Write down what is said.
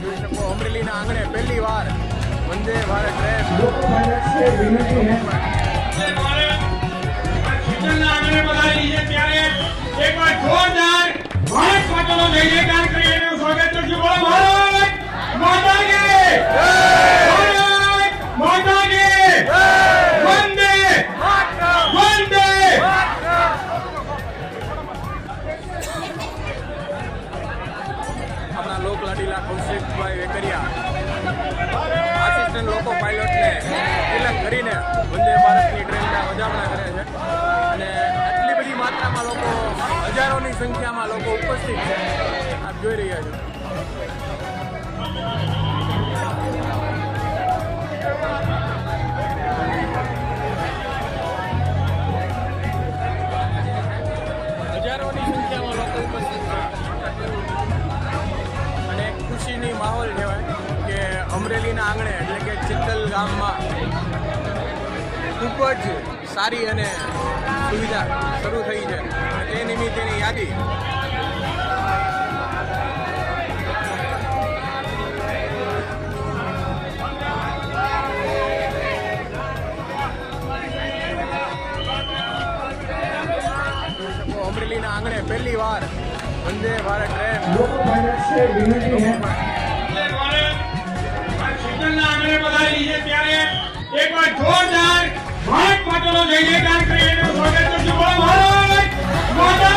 જોઈ શકો અમરેલીના આંગણે પહેલી વાર વંદે ભારત ટ્રેન જોરદાર ભારત માતાનો જય જયકાર કરી એનું સ્વાગત કરશું. બોલો ભારત માતા કી ભારત માતા કી વંદે વંદે. આપણા લોકલાડીલા કૌશિકભાઈ વેકરિયા આસિસ્ટન્ટ લોકો પાયલોટને તિલક કરીને વંદે ભારતની ટ્રેનના વધામણા કરે છે અને આટલી બધી માત્રામાં લોકો હજારોની સંખ્યામાં લોકો ઉપસ્થિત છે આપ જોઈ રહ્યા છો. હજારોની સંખ્યામાં લોકો ઉપસ્થિત છે અને ખુશીની માહોલ કહેવાય કે અમરેલીના આંગણે એટલે કે ચિત્તલ ગામમાં ખૂબ જ સારી અને સુવિધા શરૂ થઈ છે અને તે નિમિત્તેની યાદી અમરેલીના આંગણે પહેલી વાર વંદે ભારત ટ્રેન એકવાર જોરદાર ભારત માતાનો જય જયકાર કરી એનું સ્વાગત કરશું. બોલો ભારત માતા